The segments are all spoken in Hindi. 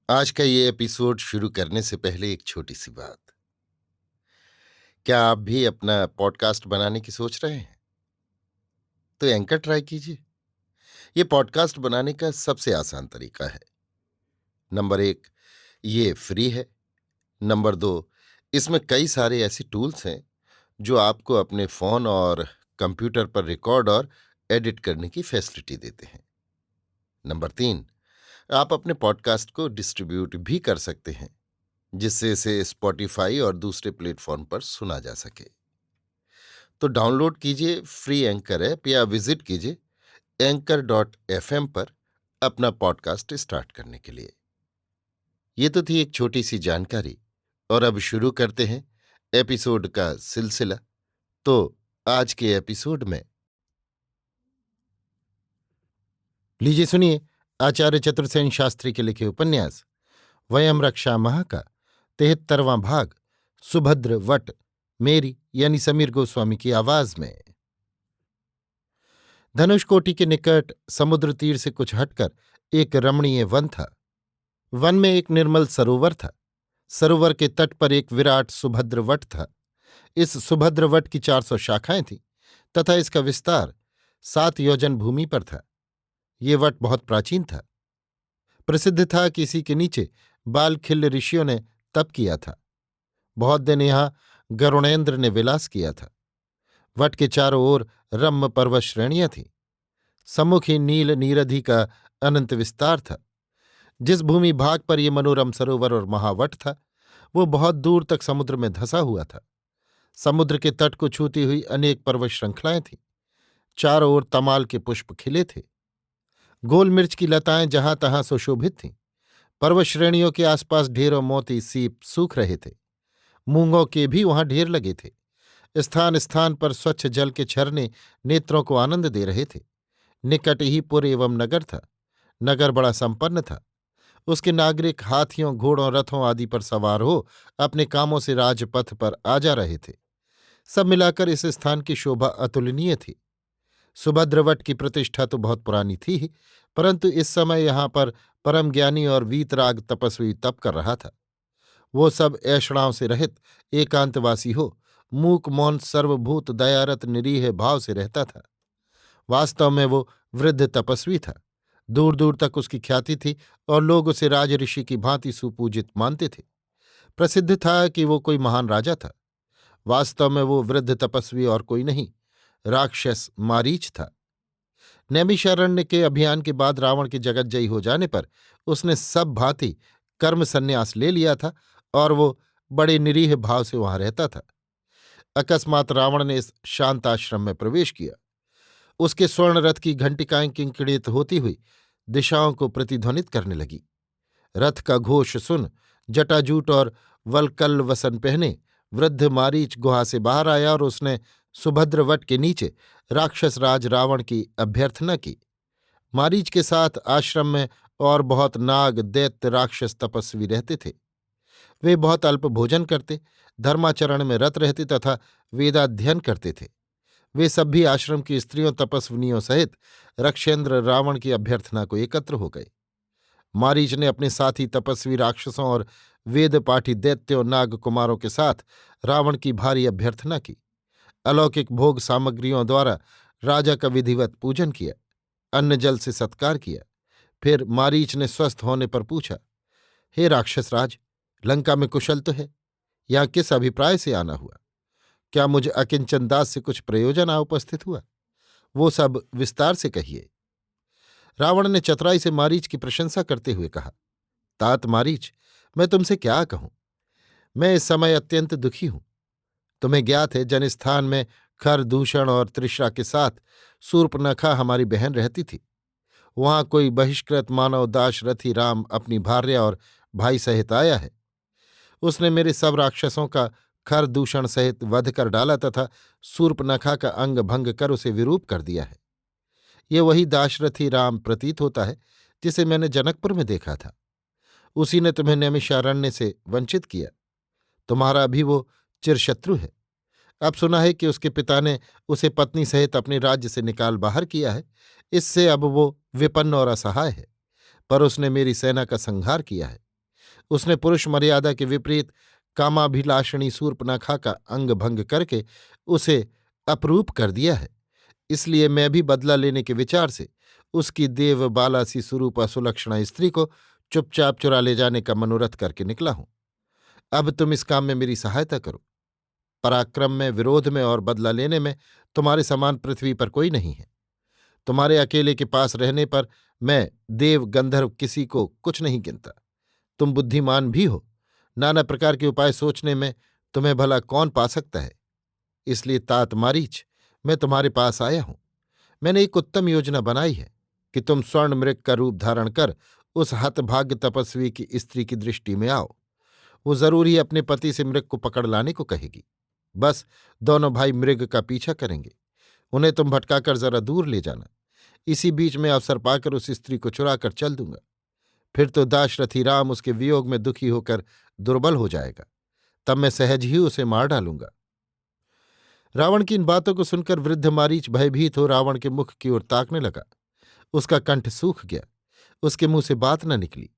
आज का ये एपिसोड शुरू करने से पहले एक छोटी सी बात। क्या आप भी अपना पॉडकास्ट बनाने की सोच रहे हैं? तो एंकर ट्राई कीजिए। ये पॉडकास्ट बनाने का सबसे आसान तरीका है। नंबर 1, ये फ्री है। नंबर 2, इसमें कई सारे ऐसे टूल्स हैं जो आपको अपने फोन और कंप्यूटर पर रिकॉर्ड और एडिट करने की फैसिलिटी देते हैं। नंबर 3, आप अपने पॉडकास्ट को डिस्ट्रीब्यूट भी कर सकते हैं, जिससे इसे स्पॉटिफाई और दूसरे प्लेटफॉर्म पर सुना जा सके। तो डाउनलोड कीजिए फ्री एंकर ऐप या विजिट कीजिए anchor.fm पर अपना पॉडकास्ट स्टार्ट करने के लिए। ये तो थी एक छोटी सी जानकारी, और अब शुरू करते हैं एपिसोड का सिलसिला। तो आज के एपिसोड में लीजिए सुनिए आचार्य चतुर्सेन शास्त्री के लिखे उपन्यास वयम रक्षा माह का 73वां भाग, सुभद्र वट, मेरी यानी समीर गोस्वामी की आवाज में। धनुषकोटि के निकट समुद्र तीर से कुछ हटकर एक रमणीय वन था। वन में एक निर्मल सरोवर था। सरोवर के तट पर एक विराट सुभद्र वट था। इस सुभद्र वट की 400 शाखाएं थीं तथा इसका विस्तार 7 योजन भूमि पर था। ये वट बहुत प्राचीन था। प्रसिद्ध था कि इसी के नीचे बालखिल्य ऋषियों ने तप किया था। बहुत दिन यहां गरुणेन्द्र ने विलास किया था। वट के चारों ओर रम्य पर्वत श्रेणियां थीं। सम्मुख ही नील नीरधि का अनंत विस्तार था। जिस भूमि भाग पर ये मनोरम सरोवर और महावट था, वो बहुत दूर तक समुद्र में धंसा हुआ था। समुद्र के तट को छूती हुई अनेक पर्वत श्रृंखलाएं थीं। चारों ओर तमाल के पुष्प खिले थे। गोल मिर्च की लताएं जहां तहां सुशोभित थीं। पर्वत श्रेणियों के आसपास ढेरों मोती सीप सूख रहे थे। मूंगों के भी वहां ढेर लगे थे। स्थान स्थान पर स्वच्छ जल के झरने नेत्रों को आनंद दे रहे थे। निकट ही पुर एवं नगर था। नगर बड़ा संपन्न था। उसके नागरिक हाथियों, घोड़ों, रथों आदि पर सवार हो अपने कामों से राजपथ पर आ जा रहे थे। सब मिलाकर इस स्थान की शोभा अतुलनीय थी। सुभद्रवट की प्रतिष्ठा तो बहुत पुरानी थी ही, परंतु इस समय यहाँ पर परम ज्ञानी और वीतराग तपस्वी तप कर रहा था। वो सब ऐषणाओं से रहित एकांतवासी हो मूक मौन सर्वभूत दयारत निरीह भाव से रहता था। वास्तव में वो वृद्ध तपस्वी था। दूर दूर तक उसकी ख्याति थी और लोग उसे राजऋषि की भांति सुपूजित मानते थे। प्रसिद्ध था कि वो कोई महान राजा था। वास्तव में वो वृद्ध तपस्वी और कोई नहीं, राक्षस मारीच था। नैमिषारण्य के अभियान के बाद रावण के जगतजयी हो जाने पर उसने सब भांति कर्म संन्यास ले लिया था और वो बड़े निरीह भाव से वहां रहता था। अकस्मात रावण ने इस शांत आश्रम में प्रवेश किया। उसके स्वर्ण रथ की घंटिकाएं किंकिणित होती हुई दिशाओं को प्रतिध्वनित करने लगी। रथ का घोष सुन जटाजूट और वलकल वसन पहने वृद्ध मारीच गुहा से बाहर आया और उसने सुभद्र वट के नीचे राक्षस राज रावण की अभ्यर्थना की। मारीच के साथ आश्रम में और बहुत नाग, दैत्य, राक्षस तपस्वी रहते थे। वे बहुत अल्प भोजन करते, धर्माचरण में रत रहते तथा वेदाध्ययन करते थे। वे सब भी आश्रम की स्त्रियों तपस्विनियों सहित रक्षेंद्र रावण की अभ्यर्थना को एकत्र हो गए। मारीच ने अपने साथी तपस्वी राक्षसों और वेद पाठी दैत्यों नाग कुमारों के साथ रावण की भारी अभ्यर्थना की। अलौकिक भोग सामग्रियों द्वारा राजा का विधिवत पूजन किया, अन्न जल से सत्कार किया। फिर मारीच ने स्वस्थ होने पर पूछा, हे राक्षस राज, लंका में कुशल तो है? यहाँ किस अभिप्राय से आना हुआ? क्या मुझ अकिंचन दास से कुछ प्रयोजन आ उपस्थित हुआ? वो सब विस्तार से कहिए। रावण ने चतुराई से मारीच की प्रशंसा करते हुए कहा, तात मारीच, मैं तुमसे क्या कहूं। मैं इस समय अत्यंत दुखी हूं। तुम्हें ज्ञात है, जनस्थान में खर, दूषण और तृष्णा के साथ शूर्पणखा हमारी बहन रहती थी। वहां कोई बहिष्कृत मानव दाशरथी राम अपनी भार्या और भाई सहित आया है। उसने मेरे सब राक्षसों का खर दूषण सहित वध कर डाला तथा शूर्पणखा का अंग भंग कर उसे विरूप कर दिया है। ये वही दाशरथी राम प्रतीत होता है जिसे मैंने जनकपुर में देखा था। उसी ने तुम्हें नैमिषारण्य से वंचित किया। तुम्हारा भी वो चिरशत्रु है। अब सुना है कि उसके पिता ने उसे पत्नी सहित अपने राज्य से निकाल बाहर किया है। इससे अब वो विपन्न और असहाय है, पर उसने मेरी सेना का संहार किया है। उसने पुरुष मर्यादा के विपरीत कामाभिलाषिणी शूर्पणखा का अंग भंग करके उसे अपरूप कर दिया है। इसलिए मैं भी बदला लेने के विचार से उसकी देवबाला सी सुरूपा सुलक्षणा स्त्री को चुपचाप चुरा ले जाने का मनोरथ करके निकला हूं। अब तुम इस काम में मेरी सहायता करो। पराक्रम में, विरोध में और बदला लेने में तुम्हारे समान पृथ्वी पर कोई नहीं है। तुम्हारे अकेले के पास रहने पर मैं देव गंधर्व किसी को कुछ नहीं गिनता। तुम बुद्धिमान भी हो, नाना प्रकार के उपाय सोचने में तुम्हें भला कौन पा सकता है। इसलिए तात मारीच, मैं तुम्हारे पास आया हूं। मैंने एक उत्तम योजना बनाई है कि तुम स्वर्ण मृग का रूप धारण कर उस हतभाग्य तपस्वी की स्त्री की दृष्टि में आओ। वो जरूर ही अपने पति से मृग को पकड़ लाने को कहेगी। बस दोनों भाई मृग का पीछा करेंगे। उन्हें तुम भटकाकर जरा दूर ले जाना। इसी बीच में अवसर पाकर उस स्त्री को चुरा कर चल दूंगा। फिर तो दाशरथी राम उसके वियोग में दुखी होकर दुर्बल हो जाएगा। तब मैं सहज ही उसे मार डालूंगा। रावण की इन बातों को सुनकर वृद्ध मारीच भयभीत हो रावण के मुख की ओर ताकने लगा। उसका कंठ सूख गया, उसके मुंह से बात न निकली।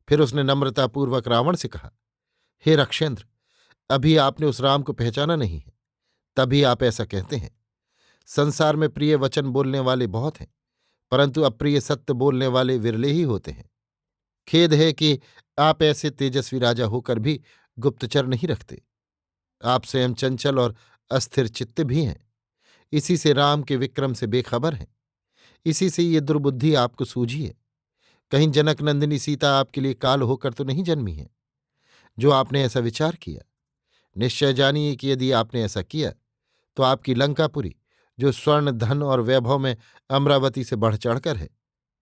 फिर उसने नम्रतापूर्वक रावण से कहा, हे रक्षेंद्र, अभी आपने उस राम को पहचाना नहीं है, तभी आप ऐसा कहते हैं। संसार में प्रिय वचन बोलने वाले बहुत हैं, परंतु अप्रिय सत्य बोलने वाले विरले ही होते हैं। खेद है कि आप ऐसे तेजस्वी राजा होकर भी गुप्तचर नहीं रखते। आप स्वयं चंचल और अस्थिर चित्त भी हैं। इसी से राम के विक्रम से बेखबर हैं। इसी से ये दुर्बुद्धि आपको सूझी है। कहीं जनक नंदिनी सीता आपके लिए काल होकर तो नहीं जन्मी है, जो आपने ऐसा विचार किया। निश्चय जानिए कि यदि आपने ऐसा किया तो आपकी लंकापुरी, जो स्वर्ण धन और वैभव में अमरावती से बढ़ चढ़कर है,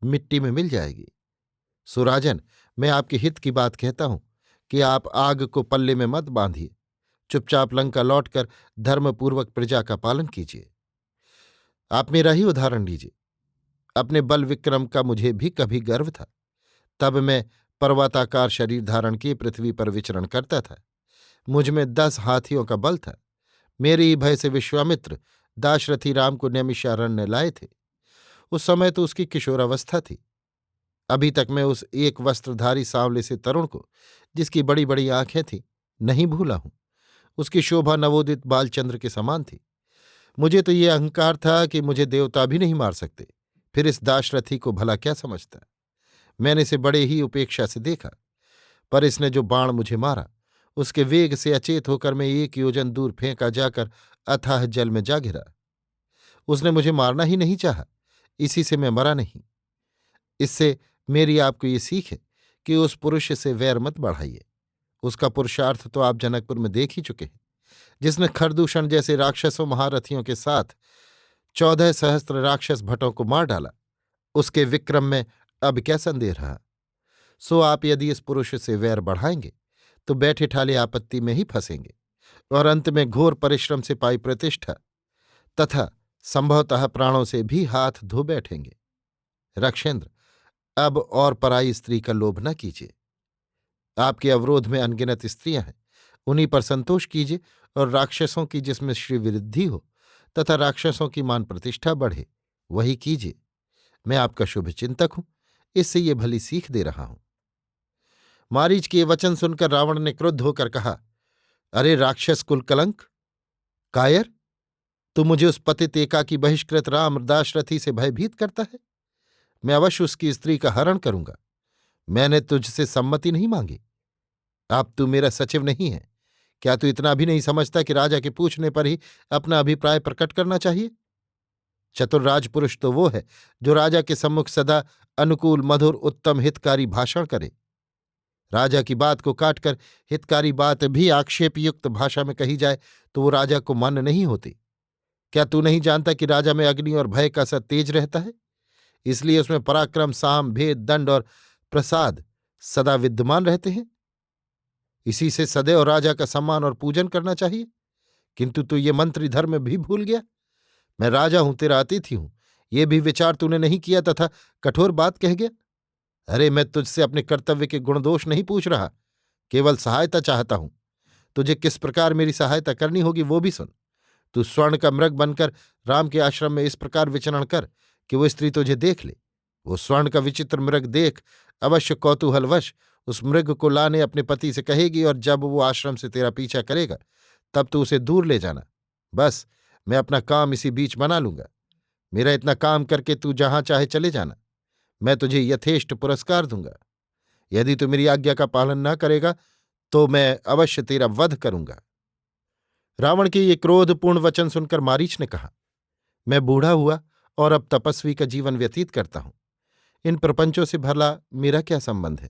मिट्टी में मिल जाएगी। सुराजन, मैं आपके हित की बात कहता हूं कि आप आग को पल्ले में मत बांधिए। चुपचाप लंका लौटकर धर्मपूर्वक प्रजा का पालन कीजिए। आप मेरा ही उदाहरण लीजिए। अपने बल विक्रम का मुझे भी कभी गर्व था। तब मैं पर्वताकार शरीर धारण किए पृथ्वी पर विचरण करता था। मुझ में 10 हाथियों का बल था। मेरे ही भय से विश्वामित्र दाशरथी राम को नैमिषारण्य लाए थे। उस समय तो उसकी किशोरावस्था थी। अभी तक मैं उस एक वस्त्रधारी सांवले से तरुण को, जिसकी बड़ी बड़ी आंखें थीं, नहीं भूला हूं। उसकी शोभा नवोदित बालचंद्र के समान थी। मुझे तो ये अहंकार था कि मुझे देवता भी नहीं मार सकते। फिर इस दाशरथी को भला क्या समझता। मैंने इसे बड़े ही उपेक्षा से देखा, पर इसने जो बाण मुझे मारा, उसके वेग से अचेत होकर मैं 1 योजन दूर फेंका जाकर अथाह जल में जा गिरा। उसने मुझे मारना ही नहीं चाहा, इसी से मैं मरा नहीं। इससे मेरी आपको ये सीख है कि उस पुरुष से वैर मत बढ़ाइए। उसका पुरुषार्थ तो आप जनकपुर में देख ही चुके हैं, जिसने खरदूषण जैसे राक्षसों महारथियों के साथ 14 सहस्त्र राक्षस भटों को मार डाला। उसके विक्रम में अब क्या संदेह रहा। सो आप यदि इस पुरुष से वैर बढ़ाएंगे तो बैठे ठाले आपत्ति में ही फंसेंगे और अंत में घोर परिश्रम से पाई प्रतिष्ठा तथा संभवतः प्राणों से भी हाथ धो बैठेंगे। रक्षेंद्र, अब और पराई स्त्री का लोभ न कीजिए। आपके अवरोध में अनगिनत स्त्रियां हैं, उन्हीं पर संतोष कीजिए और राक्षसों की जिसमें श्रीवृद्धि हो तथा राक्षसों की मान प्रतिष्ठा बढ़े, वही कीजिए। मैं आपका शुभ चिंतक हूं, इससे ये भली सीख दे रहा हूं। मारीच के ये वचन सुनकर रावण ने क्रुद्ध होकर कहा, अरे राक्षस कुल कलंक, कायर, तू मुझे उस पतित एकाकी बहिष्कृत राम दाशरथी से भयभीत करता है। मैं अवश्य उसकी स्त्री का हरण करूंगा। मैंने तुझसे सम्मति नहीं मांगी। अब तू मेरा सचिव नहीं है। क्या तू इतना भी नहीं समझता कि राजा के पूछने पर ही अपना अभिप्राय प्रकट करना चाहिए? चतुर राजपुरुष तो वो है जो राजा के सम्मुख सदा अनुकूल, मधुर, उत्तम, हितकारी भाषण करे। राजा की बात को काटकर हितकारी बात भी आक्षेपयुक्त भाषा में कही जाए तो वो राजा को मान्य नहीं होती। क्या तू नहीं जानता कि राजा में अग्नि और भय का सा तेज रहता है? इसलिए उसमें पराक्रम, साम, भेद, दंड और प्रसाद सदा विद्यमान रहते हैं। इसी से सदैव राजा का सम्मान और पूजन करना चाहिए। किंतु तू ये मंत्री धर्म भी भूल गया। मैं राजा हूं, तेरा अतिथि हूं, ये भी विचार तूने नहीं किया तथा कठोर बात कह गया। अरे, मैं तुझसे अपने कर्तव्य के गुणदोष नहीं पूछ रहा, केवल सहायता चाहता हूं। तुझे किस प्रकार मेरी सहायता करनी होगी वो भी सुन। तू स्वर्ण का मृग बनकर राम के आश्रम में इस प्रकार विचरण कर कि वो स्त्री तुझे देख ले। वो स्वर्ण का विचित्र मृग देख अवश्य कौतूहलवश उस मृग को लाने अपने पति से कहेगी और जब वो आश्रम से तेरा पीछा करेगा तब तू उसे दूर ले जाना। बस मैं अपना काम इसी बीच बना लूंगा। मेरा इतना काम करके तू जहां चाहे चले जाना। मैं तुझे यथेष्ट पुरस्कार दूंगा। यदि तू मेरी आज्ञा का पालन न करेगा तो मैं अवश्य तेरा वध करूंगा। रावण के ये क्रोधपूर्ण वचन सुनकर मारीच ने कहा, मैं बूढ़ा हुआ और अब तपस्वी का जीवन व्यतीत करता हूं। इन प्रपंचों से भला मेरा क्या संबंध है?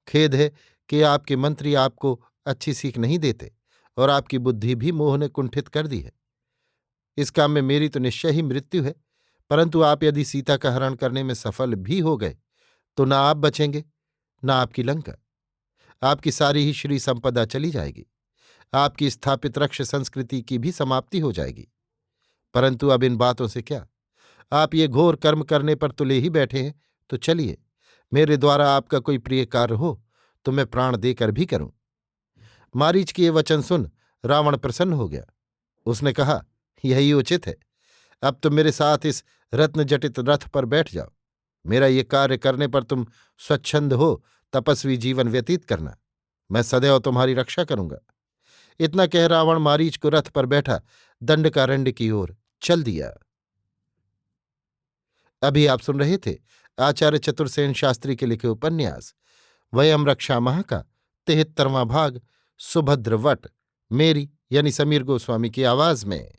खेद है कि आपके मंत्री आपको अच्छी सीख नहीं देते और आपकी बुद्धि भी मोह ने कुंठित कर दी है। इस काम में मेरी तो निश्चय ही मृत्यु है, परंतु आप यदि सीता का हरण करने में सफल भी हो गए तो ना आप बचेंगे, ना आपकी लंका। आपकी सारी ही श्री संपदा चली जाएगी। आपकी स्थापित रक्ष संस्कृति की भी समाप्ति हो जाएगी। परंतु अब इन बातों से क्या? आप ये घोर कर्म करने पर तुले ही बैठे हैं, तो चलिए, मेरे द्वारा आपका कोई प्रिय कार्य हो तो मैं प्राण देकर भी करूं। मारीच के ये वचन सुन रावण प्रसन्न हो गया। उसने कहा, यही उचित है। अब तुम मेरे साथ इस रत्नजटित रथ पर बैठ जाओ। मेरा ये कार्य करने पर तुम स्वच्छंद हो तपस्वी जीवन व्यतीत करना। मैं सदैव तुम्हारी रक्षा करूंगा। इतना कह रावण मारीच को रथ पर बैठा दंडकारण्य की ओर चल दिया। अभी आप सुन रहे थे आचार्य चतुर्सेन शास्त्री के लिखे उपन्यास वयम रक्षामः का 73वां भाग सुभद्र वट, मेरी यानी समीर गोस्वामी की आवाज में।